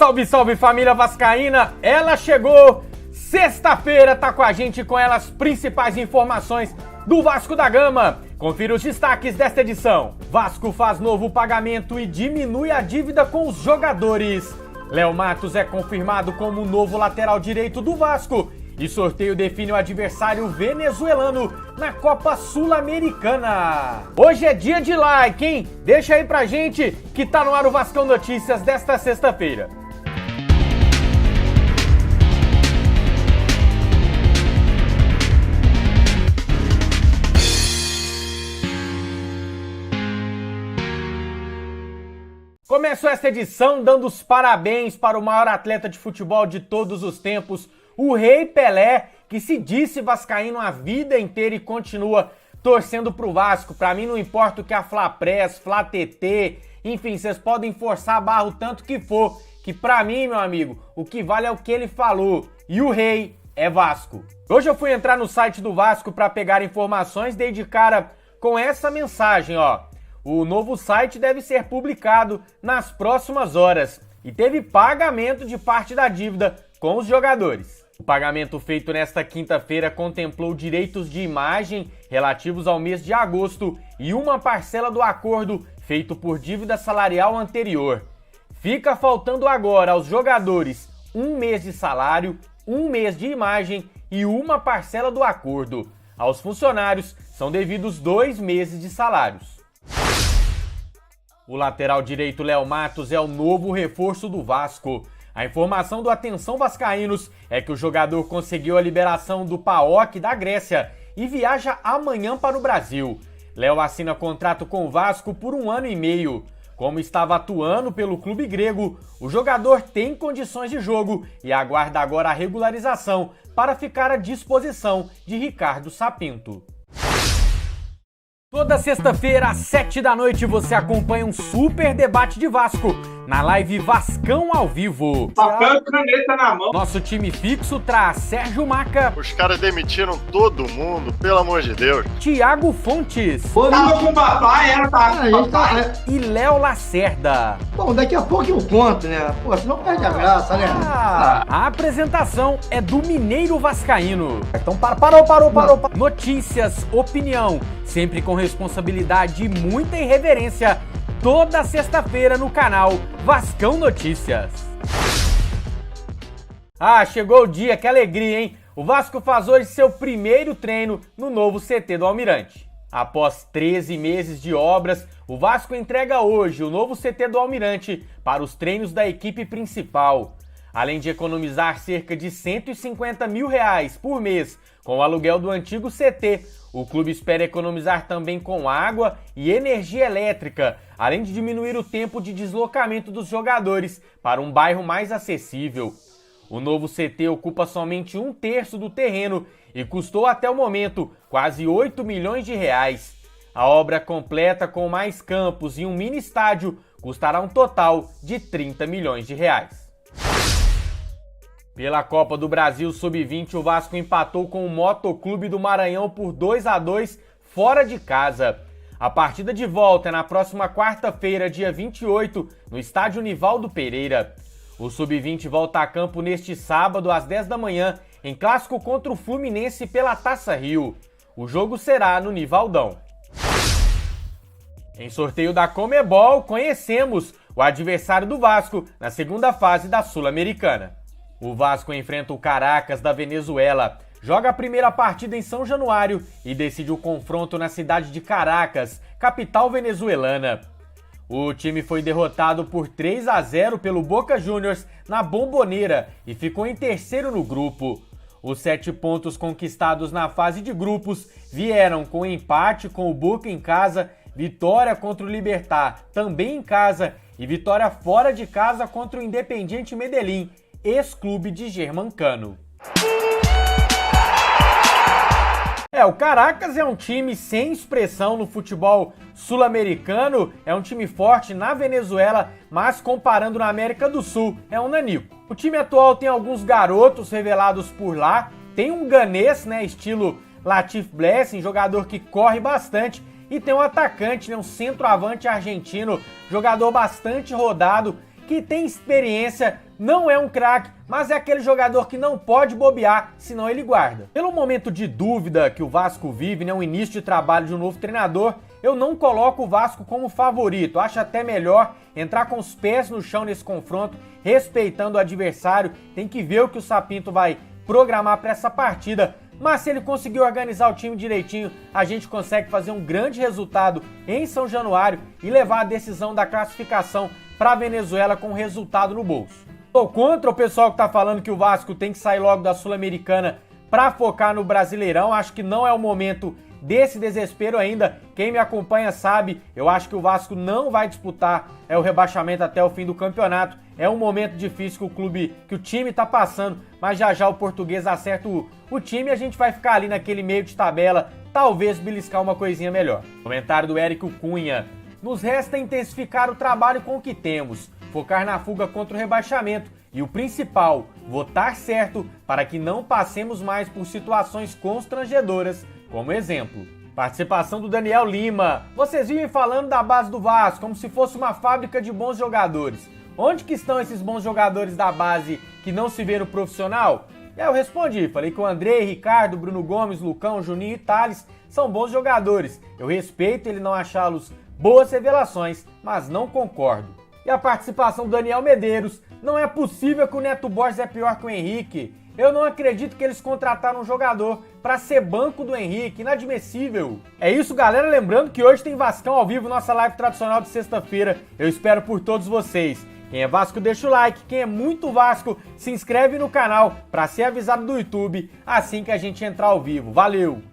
Salve, salve família vascaína, ela chegou! Sexta-feira tá com a gente com elas principais informações do Vasco da Gama. Confira os destaques desta edição. Vasco faz novo pagamento e diminui a dívida com os jogadores. Léo Matos é confirmado como o novo lateral direito do Vasco. E sorteio define o adversário venezuelano na Copa Sul-Americana. Hoje é dia de like, hein? Deixa aí pra gente que tá no ar o Vascão Notícias desta sexta-feira. Começo esta edição dando os parabéns para o maior atleta de futebol de todos os tempos, o Rei Pelé, que se disse vascaíno a vida inteira e continua torcendo pro Vasco. Pra mim não importa o que a Flapress, FlaTT, enfim, vocês podem forçar a barra o tanto que for, que pra mim, meu amigo, o que vale é o que ele falou. E o Rei é Vasco. Hoje eu fui entrar no site do Vasco pra pegar informações, dei de cara com essa mensagem, ó. O novo site deve ser publicado nas próximas horas e teve pagamento de parte da dívida com os jogadores. O pagamento feito nesta quinta-feira contemplou direitos de imagem relativos ao mês de agosto e uma parcela do acordo feito por dívida salarial anterior. Fica faltando agora aos jogadores um mês de salário, um mês de imagem e uma parcela do acordo. Aos funcionários são devidos 2 meses de salários. O lateral direito Léo Matos é o novo reforço do Vasco. A informação do Atenção Vascaínos é que o jogador conseguiu a liberação do PAOK da Grécia e viaja amanhã para o Brasil. Léo assina contrato com o Vasco por 1 ano e meio. Como estava atuando pelo clube grego, o jogador tem condições de jogo e aguarda agora a regularização para ficar à disposição de Ricardo Sapinto. Toda sexta-feira, às 7 da noite, você acompanha um super debate de Vasco na live Vascão ao vivo. Papel e caneta na mão. Nosso time fixo traz Sérgio Maca. Os caras demitiram todo mundo, pelo amor de Deus. Thiago Fontes. Tava com o papai, ela tava com o papai. E Léo Lacerda. Bom, daqui a pouco eu conto, né? Pô, senão perde a graça, né? A apresentação é do Mineiro Vascaíno. Então parou. Notícias, opinião, sempre com responsabilidade e muita irreverência, toda sexta-feira no canal Vascão Notícias. Chegou o dia, que alegria, hein? O Vasco faz hoje seu primeiro treino no novo CT do Almirante. Após 13 meses de obras, o Vasco entrega hoje o novo CT do Almirante para os treinos da equipe principal. Além de economizar cerca de R$150 mil por mês com o aluguel do antigo CT, o clube espera economizar também com água e energia elétrica, além de diminuir o tempo de deslocamento dos jogadores para um bairro mais acessível. O novo CT ocupa somente 1/3 do terreno e custou até o momento quase R$8 milhões. A obra completa com mais campos e um mini estádio custará um total de R$30 milhões. Pela Copa do Brasil Sub-20, o Vasco empatou com o Motoclube do Maranhão por 2-2 fora de casa. A partida de volta é na próxima quarta-feira, dia 28, no estádio Nivaldo Pereira. O Sub-20 volta a campo neste sábado, às 10 da manhã, em clássico contra o Fluminense pela Taça Rio. O jogo será no Nivaldão. Em sorteio da Conmebol, conhecemos o adversário do Vasco na segunda fase da Sul-Americana. O Vasco enfrenta o Caracas da Venezuela, joga a primeira partida em São Januário e decide o confronto na cidade de Caracas, capital venezuelana. O time foi derrotado por 3-0 pelo Boca Juniors na Bombonera e ficou em terceiro no grupo. Os 7 pontos conquistados na fase de grupos vieram com empate com o Boca em casa, vitória contra o Libertad também em casa e vitória fora de casa contra o Independiente Medellín, ex-clube de Germancano. O Caracas é um time sem expressão no futebol sul-americano, é um time forte na Venezuela, mas comparando na América do Sul, é um nanico. O time atual tem alguns garotos revelados por lá, tem um ganês, estilo Latif Blessing, jogador que corre bastante, e tem um atacante, um centroavante argentino, jogador bastante rodado, que tem experiência, não é um craque, mas é aquele jogador que não pode bobear, senão ele guarda. Pelo momento de dúvida que o Vasco vive, né, o início de trabalho de um novo treinador, eu não coloco o Vasco como favorito. Acho até melhor entrar com os pés no chão nesse confronto, respeitando o adversário. Tem que ver o que o Sapinto vai programar para essa partida. Mas se ele conseguir organizar o time direitinho, a gente consegue fazer um grande resultado em São Januário e levar a decisão da classificação para a Venezuela com o resultado no bolso. Sou contra o pessoal que tá falando que o Vasco tem que sair logo da Sul-Americana para focar no Brasileirão. Acho que não é o momento desse desespero ainda. Quem me acompanha sabe, eu acho que o Vasco não vai disputar o rebaixamento até o fim do campeonato. É um momento difícil que o time tá passando, mas já o Português acerta o time e a gente vai ficar ali naquele meio de tabela, talvez beliscar uma coisinha melhor. Comentário do Érico Cunha. Nos resta intensificar o trabalho com o que temos, focar na fuga contra o rebaixamento e o principal, votar certo para que não passemos mais por situações constrangedoras, como exemplo. Participação do Daniel Lima. Vocês vivem falando da base do Vasco como se fosse uma fábrica de bons jogadores. Onde que estão esses bons jogadores da base que não se vê no profissional? E aí eu respondi, falei que o André, Ricardo, Bruno Gomes, Lucão, Juninho e Thales são bons jogadores. Eu respeito ele não achá-los boas revelações, mas não concordo. E a participação do Daniel Medeiros. Não é possível que o Neto Borges é pior que o Henrique. Eu não acredito que eles contrataram um jogador para ser banco do Henrique, inadmissível. É isso, galera. Lembrando que hoje tem Vascão ao vivo, nossa live tradicional de sexta-feira. Eu espero por todos vocês. Quem é Vasco deixa o like, quem é muito Vasco se inscreve no canal para ser avisado do YouTube assim que a gente entrar ao vivo. Valeu!